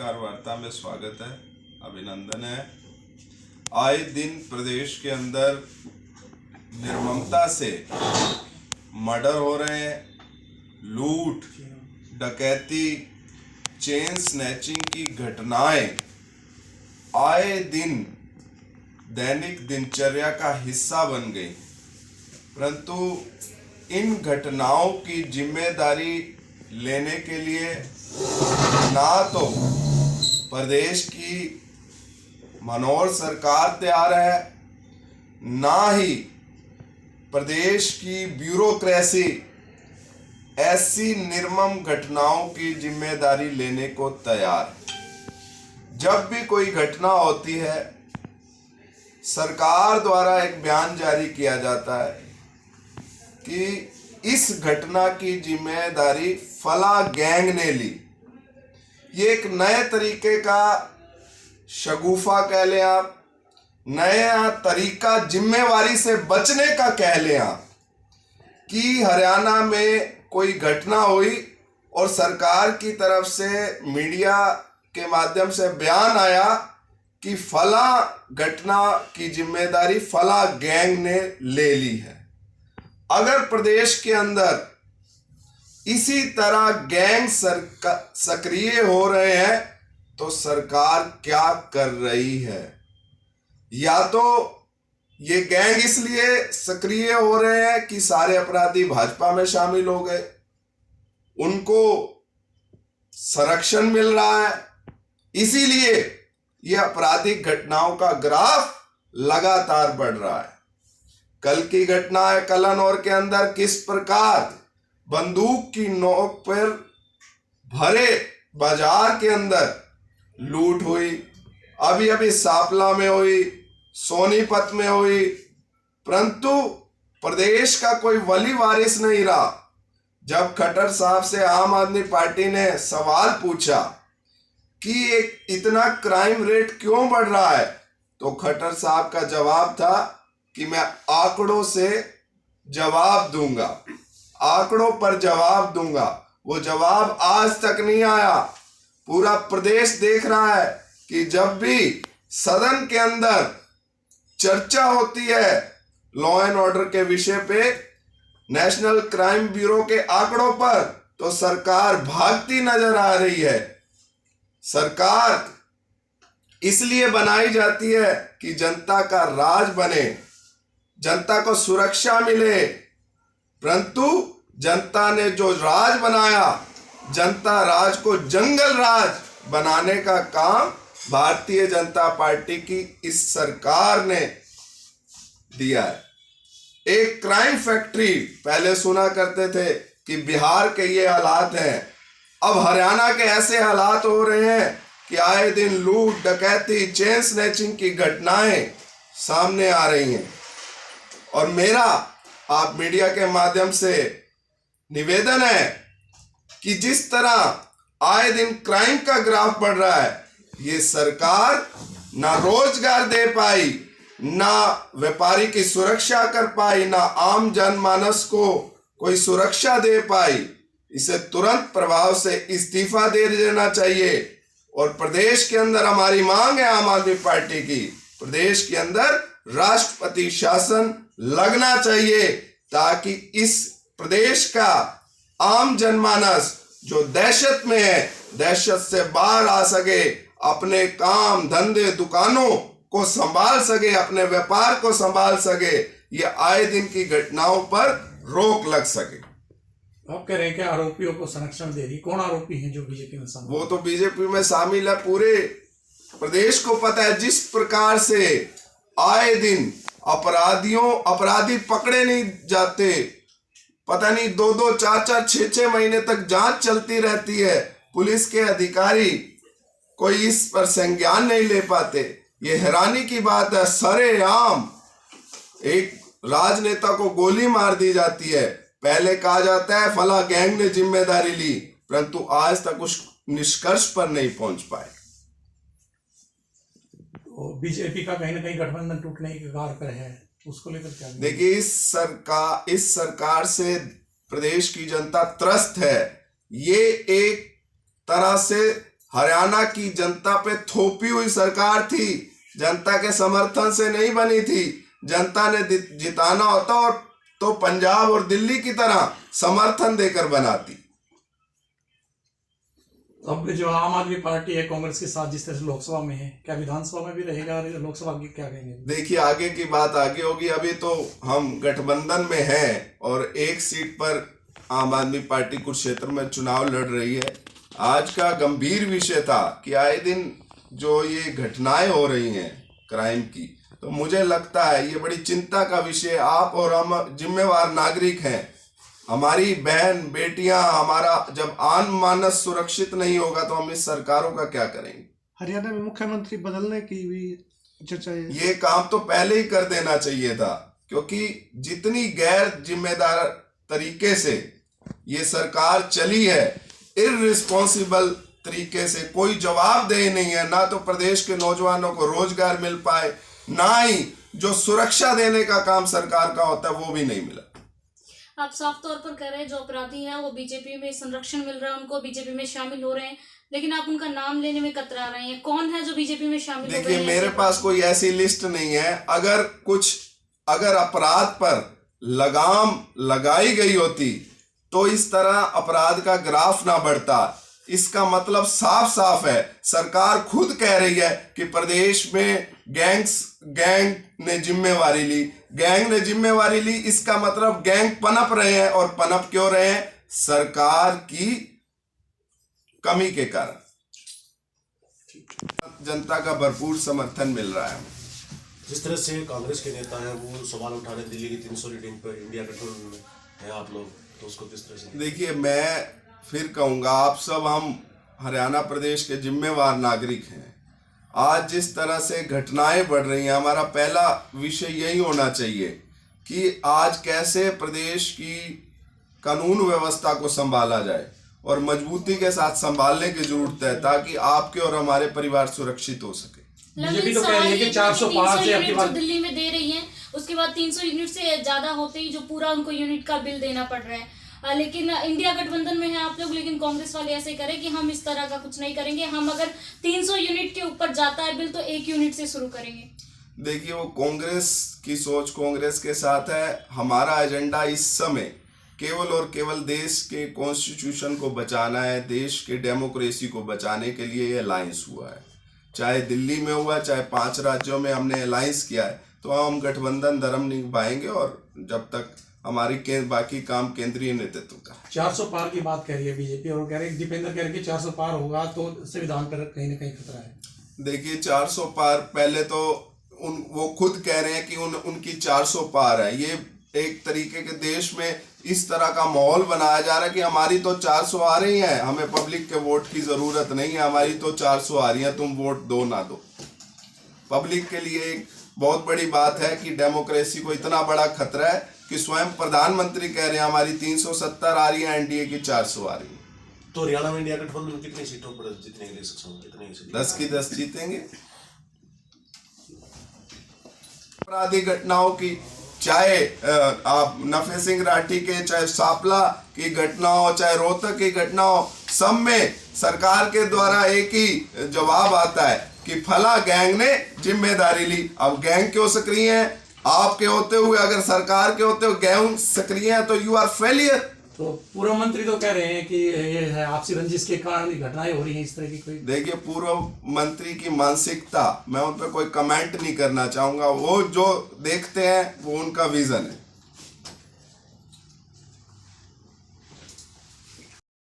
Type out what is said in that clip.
पत्रकार वार्ता में स्वागत है, अभिनंदन है। आए दिन प्रदेश के अंदर निर्ममता से मर्डर हो रहे हैं, लूट, डकैती, चेन स्नैचिंग की घटनाएं आए दिन दैनिक दिनचर्या का हिस्सा बन गई। परंतु इन घटनाओं की जिम्मेदारी लेने के लिए ना तो प्रदेश की मनोहर सरकार तैयार है, ना ही प्रदेश की ब्यूरोक्रेसी ऐसी निर्मम घटनाओं की जिम्मेदारी लेने को तैयार है। जब भी कोई घटना होती है, सरकार द्वारा एक बयान जारी किया जाता है कि इस घटना की जिम्मेदारी फला गैंग ने ली। ये एक नए तरीके का शगुफा कह लें आप, नया तरीका जिम्मेवारी से बचने का कह लें आप, कि हरियाणा में कोई घटना हुई और सरकार की तरफ से मीडिया के माध्यम से बयान आया कि फला घटना की जिम्मेदारी फला गैंग ने ले ली है। अगर प्रदेश के अंदर इसी तरह गैंग सक्रिय हो रहे हैं तो सरकार क्या कर रही है? या तो ये गैंग इसलिए सक्रिय हो रहे हैं कि सारे अपराधी भाजपा में शामिल हो गए, उनको संरक्षण मिल रहा है, इसीलिए ये आपराधिक घटनाओं का ग्राफ लगातार बढ़ रहा है। कल की घटना है कलानौर के अंदर किस प्रकार बंदूक की नोक पर भरे बाजार के अंदर लूट हुई, अभी अभी सांपला में हुई, सोनीपत में हुई। परंतु प्रदेश का कोई वली वारिस नहीं रहा। जब खट्टर साहब से आम आदमी पार्टी ने सवाल पूछा कि एक इतना क्राइम रेट क्यों बढ़ रहा है, तो खट्टर साहब का जवाब था कि मैं आंकड़ों से जवाब दूंगा, आंकड़ों पर जवाब दूंगा। वो जवाब आज तक नहीं आया। पूरा प्रदेश देख रहा है कि जब भी सदन के अंदर चर्चा होती है लॉ एंड ऑर्डर के विषय पे, नेशनल क्राइम ब्यूरो के आंकड़ों पर, तो सरकार भागती नजर आ रही है। सरकार इसलिए बनाई जाती है कि जनता का राज बने, जनता को सुरक्षा मिले। परंतु जनता ने जो राज बनाया, जनता राज को जंगल राज बनाने का काम भारतीय जनता पार्टी की इस सरकार ने दिया है। एक क्राइम फैक्ट्री पहले सुना करते थे कि बिहार के ये हालात हैं, अब हरियाणा के ऐसे हालात हो रहे हैं कि आए दिन लूट, डकैती, चेन स्नैचिंग की घटनाएं सामने आ रही हैं। और मेरा आप मीडिया के माध्यम से निवेदन है कि जिस तरह आए दिन क्राइम का ग्राफ बढ़ रहा है, ये सरकार ना रोजगार दे पाई, ना व्यापारी की सुरक्षा कर पाई, ना आम जनमानस को कोई सुरक्षा दे पाई। इसे तुरंत प्रभाव से इस्तीफा दे देना चाहिए। और प्रदेश के अंदर हमारी मांग है आम आदमी पार्टी की, प्रदेश के अंदर राष्ट्रपति शासन लगना चाहिए, ताकि इस प्रदेश का आम जनमानस जो दहशत में है, दहशत से बाहर आ सके, अपने काम धंधे दुकानों को संभाल सके, अपने व्यापार को संभाल सके, ये आए दिन की घटनाओं पर रोक लग सके। आप कह रहे हैं कि आरोपियों को संरक्षण दे रही, कौन आरोपी हैं जो बीजेपी में शामिल? वो तो बीजेपी में शामिल है। पूरे प्रदेश को पता है जिस प्रकार से आए दिन अपराधी पकड़े नहीं जाते, पता नहीं 2-2, 4-4, 6-6 महीने तक जांच चलती रहती है, पुलिस के अधिकारी कोई इस पर संज्ञान नहीं ले पाते। ये हैरानी की बात है। सरेआम एक राजनेता को गोली मार दी जाती है, पहले कहा जाता है फला गैंग ने जिम्मेदारी ली, परंतु आज तक उस निष्कर्ष पर नहीं पहुंच पाए। तो बीजेपी का कहीं ना कहीं गठबंधन टूटने के कगार पर है, उसको लेकर क्या? देखिए, इस सरकार से प्रदेश की जनता त्रस्त है। ये एक तरह से हरियाणा की जनता पे थोपी हुई सरकार थी, जनता के समर्थन से नहीं बनी थी। जनता ने जिताना होता और तो पंजाब और दिल्ली की तरह समर्थन देकर बनाती। अब जो आम आदमी पार्टी है कांग्रेस के साथ जिस तरह से लोकसभा में है, क्या विधानसभा में भी रहेगा? और लोकसभा की क्या कहेंगे? देखिए आगे की बात आगे होगी। अभी तो हम गठबंधन में हैं और एक सीट पर आम आदमी पार्टी कुछ क्षेत्र में चुनाव लड़ रही है। आज का गंभीर विषय था कि आए दिन जो ये घटनाएं हो रही हैं क्राइम की, तो मुझे लगता है ये बड़ी चिंता का विषय। आप और हम जिम्मेवार नागरिक हैं। हमारी बहन बेटियां, हमारा जब आन मानस सुरक्षित नहीं होगा तो हम इस सरकारों का क्या करेंगे? हरियाणा में मुख्यमंत्री बदलने की भी चर्चा है। ये काम तो पहले ही कर देना चाहिए था, क्योंकि जितनी गैर जिम्मेदार तरीके से ये सरकार चली है, इररिस्पॉन्सिबल तरीके से, कोई जवाबदेही नहीं है। ना तो प्रदेश के नौजवानों को रोजगार मिल पाए, ना ही जो सुरक्षा देने का काम सरकार का होता है वो भी नहीं मिला। आप साफ तौर पर कह रहे हैं जो अपराधी हैं वो बीजेपी में संरक्षण मिल रहा है, उनको बीजेपी में शामिल हो रहे हैं, लेकिन आप उनका नाम लेने में कतरा रहे हैं। कौन है जो बीजेपी में शामिल हो रहे हैं? देखिए मेरे पास कोई ऐसी लिस्ट नहीं है। अगर अपराध पर लगाम लगाई गई होती तो इस तरह अपराध का ग्राफ ना बढ़ता। इसका मतलब साफ साफ है, सरकार खुद कह रही है कि प्रदेश में गैंग ने जिम्मेवारी ली। गैंग ने जिम्मेवारी ली, इसका मतलब गैंग पनप रहे हैं। और पनप क्यों रहे हैं? सरकार की कमी के कारण। जनता का भरपूर समर्थन मिल रहा है। जिस तरह से कांग्रेस के नेता हैं वो सवाल उठा रहे दिल्ली की 300 सीटें पर इंडिया गठबंधन में है आप लोग, तो उसको किस तरह से? देखिए मैं फिर कहूँगा, आप सब हम हरियाणा प्रदेश के जिम्मेवार नागरिक हैं। आज जिस तरह से घटनाएं बढ़ रही हैं, हमारा पहला विषय यही होना चाहिए कि आज कैसे प्रदेश की कानून व्यवस्था को संभाला जाए और मजबूती के साथ संभालने की जरूरत है, ताकि आपके और हमारे परिवार सुरक्षित हो सके। बीजेपी तो कह रही है कि 400 पार से आपकी बात दिल्ली में दे रही है, उसके बाद 300 यूनिट से ज्यादा होते ही जो पूरा उनको यूनिट का बिल देना पड़ रहा है। लेकिन इंडिया गठबंधन में है आप लोग, लेकिन कांग्रेस वाले ऐसे करें कि हम इस तरह का कुछ नहीं करेंगे, हम अगर 300 यूनिट के ऊपर जाता है बिल तो 1 यूनिट से शुरू करेंगे। देखिए वो कांग्रेस की सोच कांग्रेस के साथ है। हमारा एजेंडा इस समय केवल और केवल देश के कॉन्स्टिट्यूशन को बचाना है, देश के डेमोक्रेसी को बचाने के लिए ये अलायंस हुआ है। चाहे दिल्ली में हुआ, चाहे 5 राज्यों में हमने अलायंस किया है, तो हम गठबंधन धर्म निभाएंगे। और जब तक हमारी बाकी काम केंद्रीय नेतृत्व का। 400 पार की बात कह रही है बीजेपी, और कह रहे हैं दीपेंद्र कह रहे हैं कि 400 पार होगा तो संविधान पर कहीं ना कहीं खतरा है। देखिए 400 पार, पहले तो वो खुद कह रहे हैं कि उनकी 400 पार है। ये एक तरीके के देश में इस तरह का माहौल बनाया जा रहा है कि हमारी तो 400 आ रही है, हमें पब्लिक के वोट की जरूरत नहीं है, हमारी तो 400 आ रही है, तुम वोट दो ना दो। पब्लिक के लिए एक बहुत बड़ी बात है कि डेमोक्रेसी को इतना बड़ा खतरा है कि स्वयं प्रधानमंत्री कह रहे हैं हमारी 370 आ रही है, एनडीए की 400 आ रही है। तो हरियाणा में इंडिया गठबंधन कितनी सीटों पर जीतने के लिए सक्षम है? कितनी? 10 की 10 जीतेंगे। आपराधिक घटनाओं की, चाहे आप नफे सिंह राठी के, चाहे सापला की घटना हो, चाहे रोहतक की घटना हो, सब में सरकार के द्वारा एक ही जवाब आता है कि फला गैंग ने जिम्मेदारी ली। अब गैंग क्यों सक्रिय है? आपके होते हुए, अगर सरकार के होते हुए गैंग सक्रिय है तो यू आर फेलियर। तो पूर्व मंत्री तो कह रहे हैं कि ये है आपसी रंजिश के कारण घटनाएं हो रही हैं इस तरह की। कोई देखिए पूर्व मंत्री की मानसिकता, मैं उन पर कोई कमेंट नहीं करना चाहूंगा। वो जो देखते हैं वो उनका विजन है।